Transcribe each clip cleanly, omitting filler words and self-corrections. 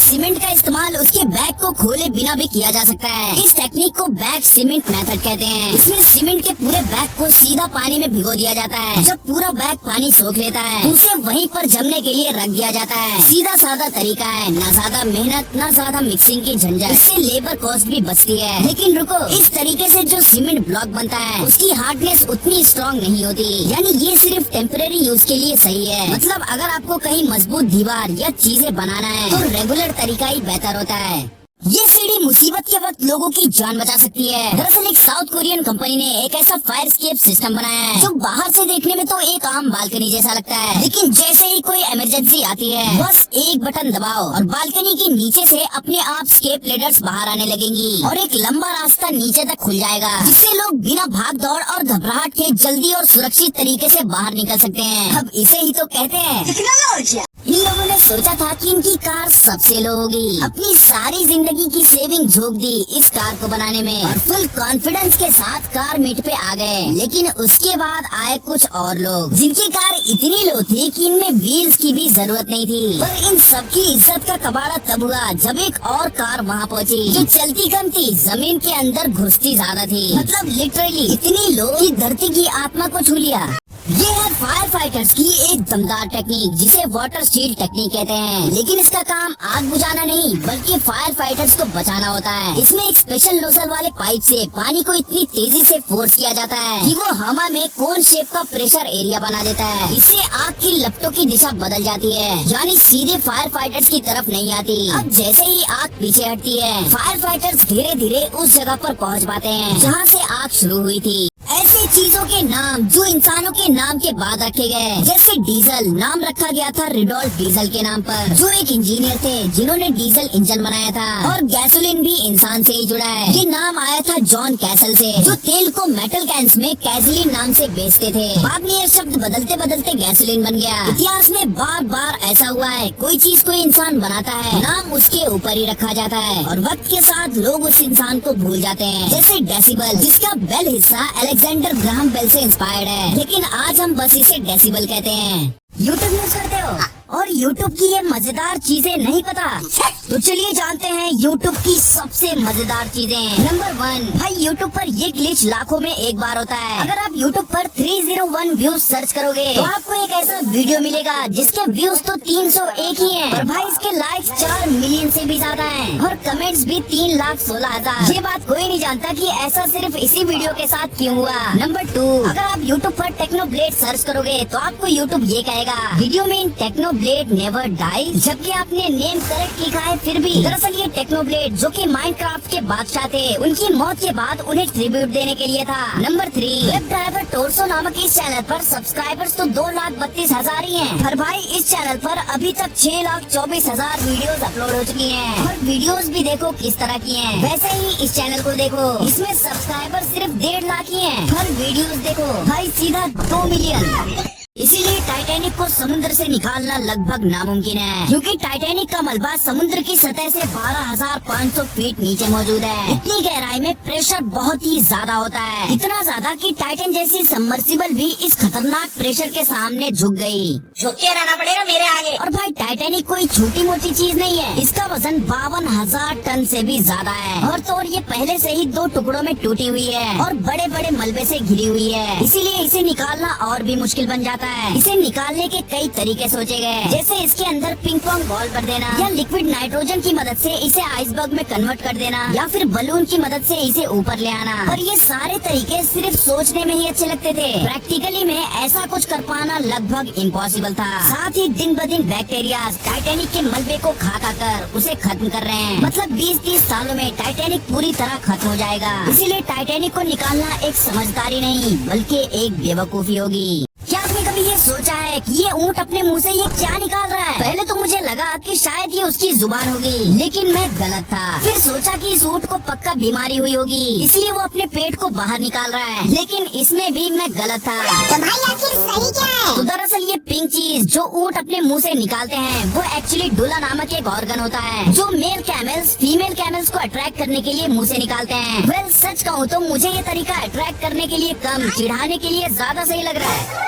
Cement का इस्तेमाल उसके बैग को खोले बिना भी किया जा सकता है। इस टेक्निक को बैग सीमेंट मेथड कहते हैं। इसमें सीमेंट के पूरे बैग को सीधा पानी में भिगो दिया जाता है। जब पूरा बैग पानी सोख लेता है तो उसे वहीं पर जमने के लिए रख दिया जाता है। सीधा साधा तरीका है, न ज्यादा मेहनत न ज्यादा मिक्सिंग की झंझट। इससे लेबर कॉस्ट भी बचती है। लेकिन रुको, इस तरीके से जो सीमेंट ब्लॉक बनता है उसकी हार्डनेस उतनी स्ट्रॉन्ग नहीं होती। यानी ये सिर्फ टेम्परेरी यूज के लिए सही है। मतलब अगर आपको कहीं मजबूत दीवार या चीजें बनाना है तो रेगुलर तरीका ही बेहतर होता है। ये सीढ़ी मुसीबत के वक्त लोगों की जान बचा सकती है। दरअसल एक साउथ कोरियन कंपनी ने एक ऐसा फायर एस्केप सिस्टम बनाया है जो बाहर से देखने में तो एक आम बालकनी जैसा लगता है, लेकिन जैसे ही कोई इमरजेंसी आती है बस एक बटन दबाओ और बालकनी के नीचे से अपने आप स्केप लेडर्स बाहर आने लगेंगी और एक लंबा रास्ता नीचे तक खुल जाएगा, जिससे लोग बिना भाग दौड़ और घबराहट के जल्दी और सुरक्षित तरीके से बाहर निकल सकते हैं। अब इसे ही तो कहते हैं टेक्नोलॉजी। इन लोगों ने सोचा था कि इनकी कार सबसे लो होगी, अपनी सारी जिंदगी की सेविंग झोंक दी इस कार को बनाने में और फुल कॉन्फिडेंस के साथ कार मीट पे आ गए। लेकिन उसके बाद आए कुछ और लोग जिनकी कार इतनी लो थी कि इनमें व्हील्स की भी जरूरत नहीं थी। पर इन सबकी इज्जत का कबाड़ा तब हुआ जब एक और कार वहाँ पहुँची जो चलती कम थी, जमीन के अंदर घुसती ज्यादा थी। मतलब लिटरली इतनी लो कि धरती की आत्मा को छू लिया। ये है फायर फाइटर्स की एक दमदार टेक्निक जिसे वाटर शील्ड टेक्निक कहते हैं। लेकिन इसका काम आग बुझाना नहीं बल्कि फायर फाइटर्स को बचाना होता है। इसमें एक स्पेशल नोजल वाले पाइप से पानी को इतनी तेजी से फोर्स किया जाता है कि वो हवा में कोन शेप का प्रेशर एरिया बना देता है। इससे आग की लपटों की दिशा बदल जाती है, यानी सीधे फायर फाइटर्स की तरफ नहीं आती। अब जैसे ही आग पीछे हटती है फायर फाइटर्स धीरे धीरे उस जगह पर पहुँच पाते हैं जहाँ से आग शुरू हुई थी। ऐसी चीजों के नाम जो इंसानों के नाम के बाद रखे गए, जैसे डीजल नाम रखा गया था रिडोल्फ डीजल के नाम पर, जो एक इंजीनियर थे जिन्होंने डीजल इंजन बनाया था। और गैसोलीन भी इंसान से ही जुड़ा है। ये नाम आया था जॉन कैसल से, जो तेल को मेटल कैंस में कैसलीन नाम से बेचते थे। बाद में ये शब्द बदलते बदलते गैसोलीन बन गया। इतिहास में बार बार ऐसा हुआ है, कोई चीज कोई इंसान बनाता है नाम उसके ऊपर ही रखा जाता है और वक्त के साथ लोग उस इंसान को भूल जाते हैं। जैसे डेसिबल, जिसका बेल हिस्सा अलेक्जेंडर ग्राहम बेल से इंस्पायर्ड है, लेकिन आज हम बस इसे डेसिबल कहते हैं। यूट्यूब यूज करते हो और यूट्यूब की ये मजेदार चीजें नहीं पता? तो चलिए जानते हैं यूट्यूब की सबसे मजेदार चीजें। नंबर 1, भाई यूट्यूब पर ये ग्लिच लाखों में एक बार होता है। अगर आप यूट्यूब पर 301 व्यूज सर्च करोगे तो आपको एक ऐसा वीडियो मिलेगा जिसके व्यूज तो 301 ही हैं, और भाई इसके लाइक्स 4 मिलियन से भी ज्यादा हैं और कमेंट्स भी 3,16,000। ये बात कोई नहीं जानता कि ऐसा सिर्फ इसी वीडियो के साथ क्यों हुआ। नंबर 2, अगर आप यूट्यूब पर टेक्नोब्लेड सर्च करोगे तो आपको यूट्यूब ये कहेगा वीडियो में टेक्नोब्लेड नेवर डाई, जबकि आपने नेम करेक्ट लिखा है फिर भी। दरअसल ये टेक्नोब्लेड जो कि माइनक्राफ्ट के बादशाह थे, उनकी मौत के बाद उन्हें ट्रिब्यूट देने के लिए था। नंबर 3, वेब ड्राइवर टोरसो नामक इस चैनल पर सब्सक्राइबर्स तो 2,32,000 ही हैं, पर भाई इस चैनल पर अभी तक 6,24,000 वीडियोस अपलोड हो चुकी हैं और वीडियोस भी देखो किस तरह की हैं। वैसे ही इस चैनल को देखो, इसमें सब्सक्राइबर सिर्फ 1.5 लाख ही हैं, पर वीडियोस देखो भाई सीधा 2 मिलियन। इसीलिए टाइटैनिक को समुद्र से निकालना लगभग नामुमकिन है, क्योंकि टाइटैनिक का मलबा समुद्र की सतह से 12,500 फीट नीचे मौजूद है। इतनी गहराई में प्रेशर बहुत ही ज्यादा होता है, इतना ज्यादा कि टाइटन जैसी सबमर्सिबल भी इस खतरनाक प्रेशर के सामने झुक गई। झुक के रहना पड़ेगा मेरे आगे। और भाई टाइटैनिक कोई छोटी मोटी चीज नहीं है, इसका वजन 52,000 टन से भी ज्यादा है और तो और ये पहले से ही 2 टुकड़ों में टूटी हुई है और बड़े बड़े मलबे से घिरी हुई है। इसीलिए इसे निकालना और भी मुश्किल बन जाता है। इसे निकालने के कई तरीके सोचे गए, जैसे इसके अंदर पिंग पोंग बॉल भर देना, या लिक्विड नाइट्रोजन की मदद से इसे आइसबर्ग में कन्वर्ट कर देना, या फिर बलून की मदद से इसे ऊपर ले आना। और ये सारे तरीके सिर्फ सोचने में ही अच्छे लगते थे, प्रैक्टिकली में ऐसा कुछ कर पाना लगभग इम्पॉसिबल था। साथ ही दिन ब दिन बैक्टीरिया टाइटैनिक के मलबे को खा कर उसे खत्म कर रहे हैं। मतलब 20-30 सालों में टाइटैनिक पूरी तरह खत्म हो जाएगा। इसीलिए टाइटैनिक को निकालना एक समझदारी नहीं बल्कि एक बेवकूफी होगी। क्या आपने कभी ये सोचा है कि ये ऊँट अपने मुंह से ये क्या निकाल रहा है? पहले तो मुझे लगा कि शायद ये उसकी जुबान होगी, लेकिन मैं गलत था। फिर सोचा कि इस ऊँट को पक्का बीमारी हुई होगी, इसलिए वो अपने पेट को बाहर निकाल रहा है, लेकिन इसमें भी मैं गलत था। तो भाई आखिर सही क्या है? तो दरअसल ये पिंक चीज जो ऊँट अपने मुंह से निकालते हैं वो एक्चुअली डुला नामक एक ऑर्गन होता है, जो मेल कैमल्स फीमेल कैमल्स को अट्रैक्ट करने के लिए मुंह से निकालते हैं। वेल सच कहूँ तो मुझे ये तरीका अट्रैक्ट करने के लिए कम, चिढ़ाने के लिए ज्यादा सही लग रहा है।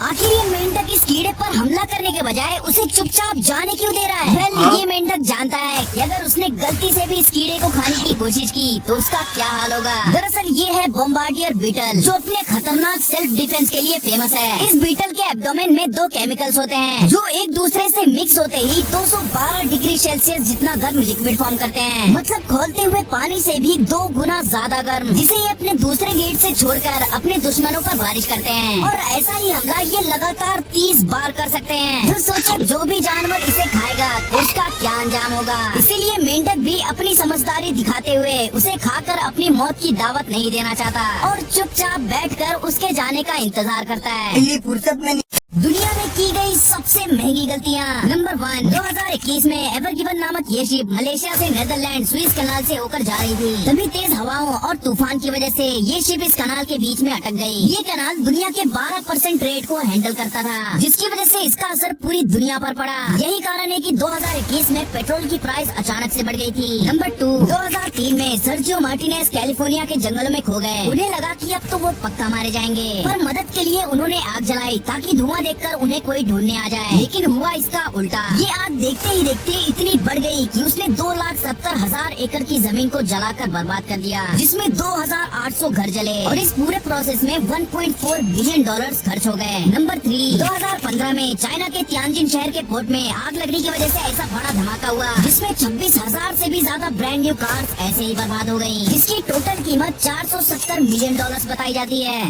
आखिर ये मेंढक इस कीड़े पर हमला करने के बजाय उसे चुपचाप जाने क्यों दे रहा है? Well, ये मेंढक जानता है कि अगर उसने गलती से भी इस कीड़े को खाने की कोशिश की तो उसका क्या हाल होगा। दरअसल ये है बॉम्बार्डियर बीटल, जो अपने खतरनाक सेल्फ डिफेंस के लिए फेमस है। इस बीटल के एब्डोमेन में 2 केमिकल्स होते हैं जो एक दूसरे से मिक्स होते ही 212 डिग्री सेल्सियस जितना गर्म लिक्विड फॉर्म करते हैं। मतलब खोलते हुए पानी से भी 2 गुना ज्यादा गर्म, जिसे ये अपने दूसरे गेट से छोड़कर अपने दुश्मनों पर बारिश करते हैं। और ऐसा ही हमला ये लगातार 30 बार कर सकते हैं। तो सोचो जो भी जानवर इसे खाएगा तो उसका क्या अंजाम होगा। इसीलिए मेंढक भी अपनी समझदारी दिखाते हुए उसे खाकर अपनी मौत की दावत नहीं देना चाहता और चुपचाप बैठकर उसके जाने का इंतजार करता है। ये फुर्सत में दुनिया में की गई सबसे महंगी गलतियाँ। नंबर 1, 2021 में एवर गिवन नामक ये शिप मलेशिया से नेदरलैंड स्विस कनाल से होकर जा रही थी। तभी तेज हवाओं और तूफान की वजह से ये शिप इस कनाल के बीच में अटक गई। ये कनाल दुनिया के 12% ट्रेड को हैंडल करता था, जिसकी वजह से इसका असर पूरी दुनिया पर पड़ा। यही कारण है कि 2021 में पेट्रोल की प्राइस अचानक से बढ़ गई थी। नंबर 2, 2003 में सर्जियो मार्टिनेज कैलिफोर्निया के जंगलों में खो गए। उन्हें लगा कि अब तो वो पक्का मारे जाएंगे, पर मदद के लिए उन्होंने आग जलाई ताकि धुआं देखकर उन्हें कोई ढूंढने आ जाए। लेकिन हुआ इसका उल्टा। ये आग देखते ही देखते इतनी बढ़ गई कि उसने 2,70,000 एकड़ की जमीन को जलाकर बर्बाद कर दिया, जिसमें 2,800 घर जले और इस पूरे प्रोसेस में $1.4 बिलियन खर्च हो गए। नंबर 3, 2015 में चाइना के तियानजिन शहर के पोर्ट में आग लगने की वजह से ऐसा बड़ा धमाका हुआ जिसमें 26,000 से भी ज्यादा ब्रांड न्यू कार्स ऐसे ही बर्बाद हो गयी, जिसकी टोटल कीमत $470 मिलियन बताई जाती है।